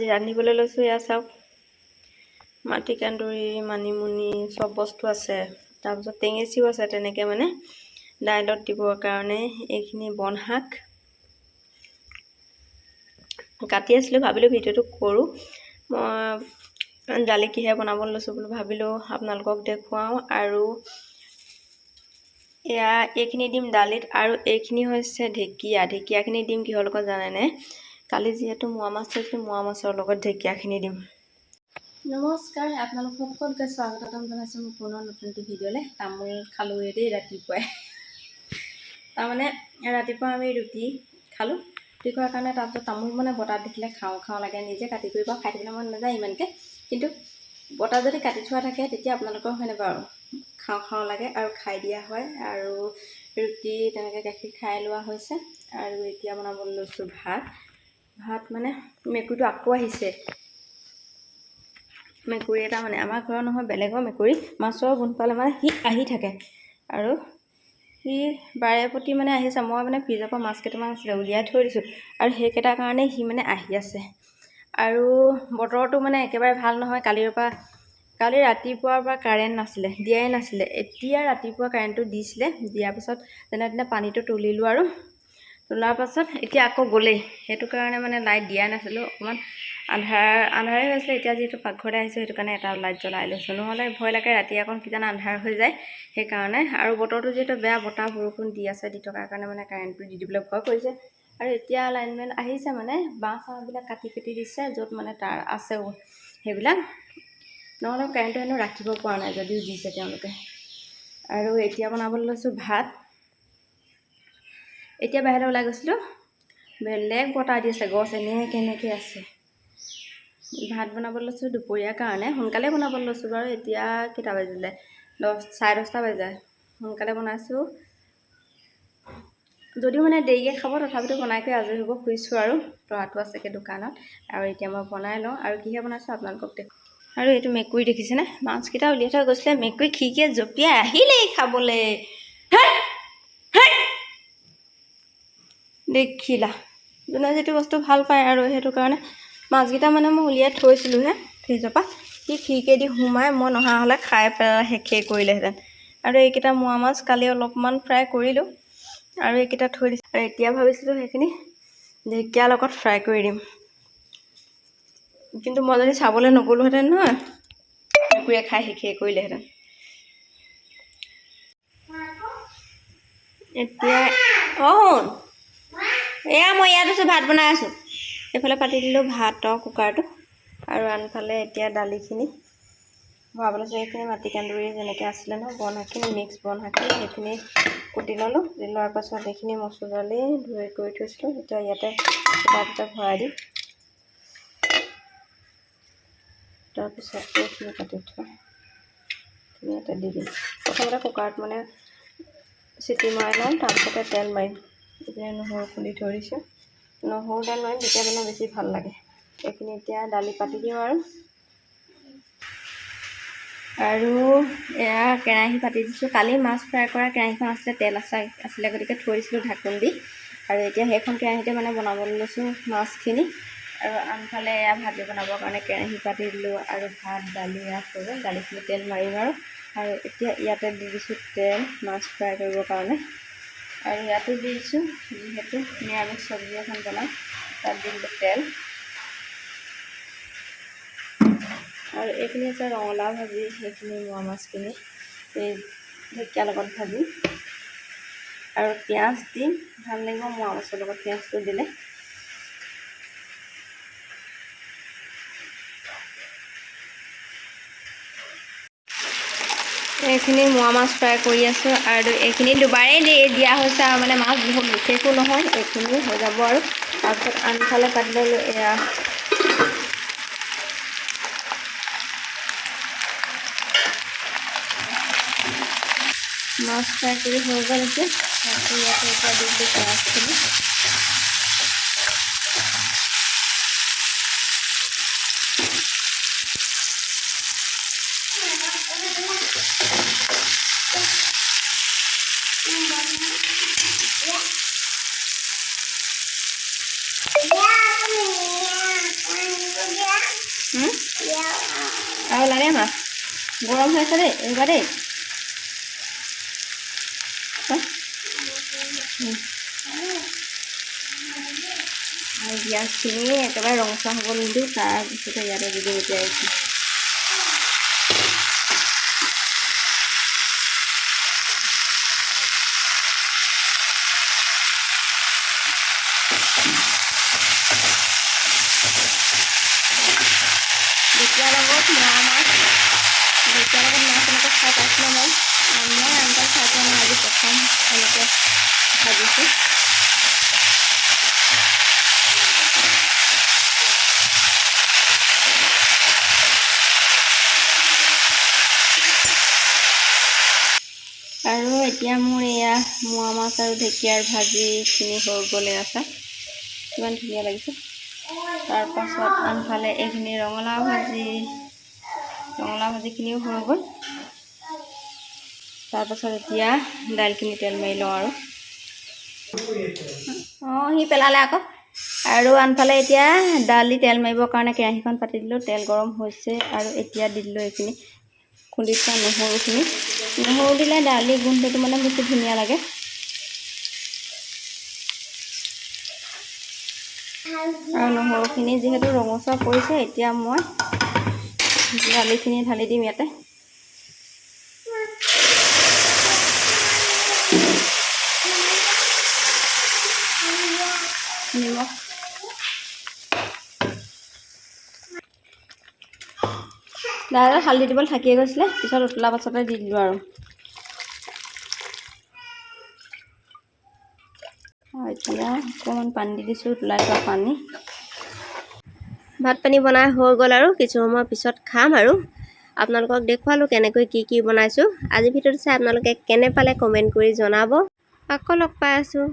আজি ৰান্ধিবলৈ লৈছোঁ। এয়া চাওক, মাটিকান্দুৰী, মানিমুনি চব বস্তু আছে। তাৰপিছত টেঙেচিও আছে, তেনেকৈ মানে দাইলত দিবৰ কাৰণে। এইখিনি বন শাক কাটি আছিলোঁ, ভাবিলোঁ ভিডিঅ'টো কৰোঁ। মই দালি কিহে বনাব লৈছোঁ বুলি ভাবিলোঁ আপোনালোকক দেখুৱাওঁ। আৰু এয়া এইখিনি দিম দালিত, আৰু এইখিনি হৈছে ঢেকীয়াখিনি দিম কিহৰ লগত জানেনে? কালি যিহেতু মোৱা মাছ থৈছিলোঁ, মোৱা মাছৰ লগত ঢেকীয়াখিনি দিম। নমস্কাৰ, আপোনালোক সকলোকে স্বাগতম জনাইছোঁ মোৰ পুনৰ নতুন এটি ভিডিঅ'লৈ। তামোল খালোঁ দেই ৰাতিপুৱাই। তাৰমানে ৰাতিপুৱা আমি ৰুটি খালোঁ, ৰুটি খোৱাৰ কাৰণে তাৰপিছত তামোল মানে বতাত দেখিলে খাওঁ লাগে। নিজে কাটি কৰি খাই থাকিবলৈ মন নাযায় ইমানকৈ, কিন্তু বতাহ যদি কাটি থোৱা থাকে তেতিয়া আপোনালোকৰ হয়নে বাৰু খাওঁ লাগে আৰু খাই দিয়া হয়। আৰু ৰুটি তেনেকৈ গাখীৰ খাই লোৱা হৈছে। আৰু এতিয়া বনাবলৈ লৈছোঁ ভাত মানে মেকুৰীটো আকৌ আহিছে। মেকুৰী এটা মানে আমাৰ ঘৰৰ নহয়, বেলেগৰ মেকুৰী। মাছৰ গোন্ধ পালে মানে সি আহি থাকে, আৰু সি বাৰে প্ৰতি মানে আহিছে। মই মানে ফ্ৰিজৰ পৰা মাছ কেইটামান আছিলে উলিয়াই থৈ দিছোঁ, আৰু সেইকেইটাৰ কাৰণে সি মানে আহি আছে। আৰু বতৰটো মানে একেবাৰে ভাল নহয়। কালি ৰাতিপুৱাৰ পৰা কাৰেণ্ট নাছিলে, দিয়াই নাছিলে। এতিয়া ৰাতিপুৱা কাৰেণ্টটো দিছিলে, দিয়াৰ পাছত যেনে তেনে পানীটো তুলিলোঁ, আৰু তোলাৰ পাছত এতিয়া আকৌ গ'লেই। সেইটো কাৰণে মানে লাইট দিয়া নাছিলোঁ, অকণমান আন্ধাৰে হৈছিলে। এতিয়া যিহেতু পাকঘৰতে আহিছোঁ, সেইটো কাৰণে এটা লাইট জ্বলাই লৈছোঁ, নহ'লে ভয় লাগে ৰাতি অকণ কিজানি আন্ধাৰ হৈ যায় সেইকাৰণে। আৰু বতৰটো যিহেতু বেয়া, বতাহ বৰষুণ দি আছে, দি থকাৰ কাৰণে মানে কাৰেণ্টটো দি দিবলৈ ভয় কৰিছে। আৰু এতিয়া লাইনমেন আহিছে, মানে বাঁহবিলাক কাটি দিছে, য'ত মানে তাৰ আছেও সেইবিলাক, নহ'লে কাৰেণ্টটো হেনো ৰাখিব পৰা নাই যদিও দিছে তেওঁলোকে। আৰু এতিয়া বনাবলৈ লৈছোঁ ভাত। এতিয়া বাহিৰলৈ ওলাই গৈছিলোঁ, বেলেগ বতাহ দি আছে, গছ কেনেকৈ আছে। ভাত বনাবলৈ লৈছোঁ দুপৰীয়াৰ কাৰণে। সোনকালে বনাবলৈ লৈছোঁ বাৰু। এতিয়া কেইটা বাজিলে? 10, 10:30 বাজে। সোনকালে বনাইছোঁ, যদিও মানে দেৰিকৈ খাব, তথাপিতো বনাই কৰি আজৰি হ'ব খুজিছোঁ। আৰু ল'ৰাটো আছেগৈ দোকানত, আৰু এতিয়া মই বনাই লওঁ। আৰু কিহে বনাইছোঁ আপোনালোকক দেখোঁ। আৰু এইটো মেকুৰী দেখিছেনে? মাছকেইটা উলিয়াই থৈ গৈছিলে, মেকুৰী খিৰিকীয়ে জঁপিয়াই আহিলেই খাবলৈ। দেখিলা, যোনে যিটো বস্তু ভাল পায়, আৰু সেইটো কাৰণে মাছকেইটা মানে মই উলিয়াই থৈছিলোঁহে ফ্ৰিজৰ পৰা। সি খিৰিকীয়েদি সোমাই, মই নহা হ'লে খাই পেলাই শেষেই কৰিলেহেঁতেন। আৰু এইকেইটা মোৱা মাছ কালি অলপমান ফ্ৰাই কৰিলোঁ, আৰু এইকেইটা থৈ দিছোঁ। আৰু এতিয়া ভাবিছিলোঁ সেইখিনি ঢেকীয়াৰ লগত ফ্ৰাই কৰি দিম, কিন্তু মই যদি চাবলৈ নগ'লোহেঁতেন নহয়, মেকুৰীয়ে খাই শেষেই কৰিলেহেঁতেন। এতিয়া এয়া মই ইয়াত আছোঁ, ভাত বনাই আছোঁ। এইফালে পাতি দিলোঁ ভাতৰ কুকাৰটো, আৰু আনফালে এতিয়া দালিখিনি ভৰাব লৈছোঁ। এইখিনি মাটিকান্দুৰী যেনেকৈ আছিলে ন, বন শাকখিনি মিক্স বন শাকখিনি সেইখিনি কুটি ল'লোঁ। দি লোৱাৰ পাছত এইখিনি মচুৰ দালি ধুই কৰি থৈছিলোঁ, এতিয়া ইয়াতে দুটা ভৰাই দিম। তাৰপিছত এইখিনি কাটি থোৱা ইয়াতে দি দিম। প্ৰথমতে কুকাৰত মানে চিটি মৰাই লওঁ, তাৰপিছতে তেল মাৰিম। এতিয়া নহৰু খুন্দি থৈ দিছোঁ, নহৰু তেল মাৰিম, তেতিয়া মানে বেছি ভাল লাগে। এইখিনি এতিয়া দালি পাতি দিওঁ। আৰু এয়া কেৰাহী পাতি দিছোঁ। কালি মাছ ফ্ৰাই কৰা কেৰাহীখন আছিলে, তেল আছিলে গতিকে থৈ দিছিলোঁ ঢাকোন দি। আৰু এতিয়া সেইখন কেৰাহীতে মানে বনাবলৈ লৈছোঁ মাছখিনি। আৰু আনফালে এয়া ভাজি বনাবৰ কাৰণে কেৰাহী পাতি দিলোঁ, আৰু ভাত দালি এয়া হৈ গ'ল। দালিখিনি তেল মাৰিম, আৰু এতিয়া ইয়াতে দি দিছোঁ তেল মাছ ফ্ৰাই কৰিবৰ কাৰণে। আৰু ইয়াতো দি দিছোঁ, যিহেতু নিৰামিষ চব্জি এখন বনাম, তাত দি দিলোঁ তেল। আৰু এইখিনি হৈছে ৰঙালাও ভাজি, সেইখিনি মোৱা মাছখিনি এই ঢেকীয়াৰ লগত ভাজি, আৰু পিঁয়াজ দি ভাল লাগিব মোৱা মাছৰ লগত পিঁয়াজটো দিলে। এইখিনি মোৱা মাছ ফ্ৰাই কৰি আছোঁ, আৰু এইখিনি দুবাৰেই দিয়া হৈছে, আৰু মানে মাছ বহুত বিশেষো নহয়, এইখিনি হৈ যাব। আৰু তাৰপিছত আনফালে পাতি ল'লোঁ এয়া মাছ ফ্ৰাই কৰি হৈ গ'ল। এতিয়া ইয়াতে এতিয়া দি দিলোঁ পিঁয়াজখিনি। মাছ গৰম হৈ আছে দেই এনেকুৱা দেই পিঁয়াজখিনি একেবাৰে ৰঙচুৱা হ'ব নিদিওঁ তাৰপিছতে ইয়াতে দি দিওঁ এতিয়া এইখিনি ঢেকীয়াৰ লগত মোৱা মাছ ঢেকীয়াৰ লগত মাছ এনেকৈ খাই পাইছিলোঁ মই আনকাল খাই পোৱা নাই আজি প্ৰথম এনেকৈ ভাজিছোঁ আৰু এতিয়া মোৰ এয়া মোৱা মাছ আৰু ঢেকীয়াৰ ভাজিখিনি হৈ গ'লে আছে কিমান ধুনীয়া লাগিছে তাৰপাছত আনফালে এইখিনি ৰঙালাও ভাজিখিনিও হৈ গ'ল তাৰপাছত এতিয়া দাইলখিনি তেল মাৰি লওঁ আৰু সি পেলালে আকৌ আৰু আনফালে এতিয়া দালি তেল মাৰিবৰ কাৰণে কেৰাহীখন পাতি দিলোঁ তেল গৰম হৈছে আৰু এতিয়া দি দিলোঁ এইখিনি খুন্দি থোৱা নহৰু দিলে দালি গোন্ধটো মানে বেছি ধুনীয়া লাগে আৰু নহৰুখিনি যিহেতু ৰঙচুৱা পৰিছে এতিয়া মই দালিখিনি ঢালি দিম ইয়াতে নিমখ দাইলত হালধি দিবলৈ থাকিয়ে গৈছিলে পিছত উতলা পাছতে দি দিলোঁ আৰু এতিয়া অকণমান পানী দি দিছোঁ উতলাই থোৱা পানী ভাত পানী বনাই হৈ গ'ল আৰু কিছু সময় পিছত খাম আৰু আপোনালোকক দেখুৱালোঁ কেনেকৈ কি বনাইছোঁ আজিৰ ভিডিঅ'টো চাই আপোনালোকে কেনে পালে কমেণ্ট কৰি জনাব আকৌ লগ পাই আছোঁ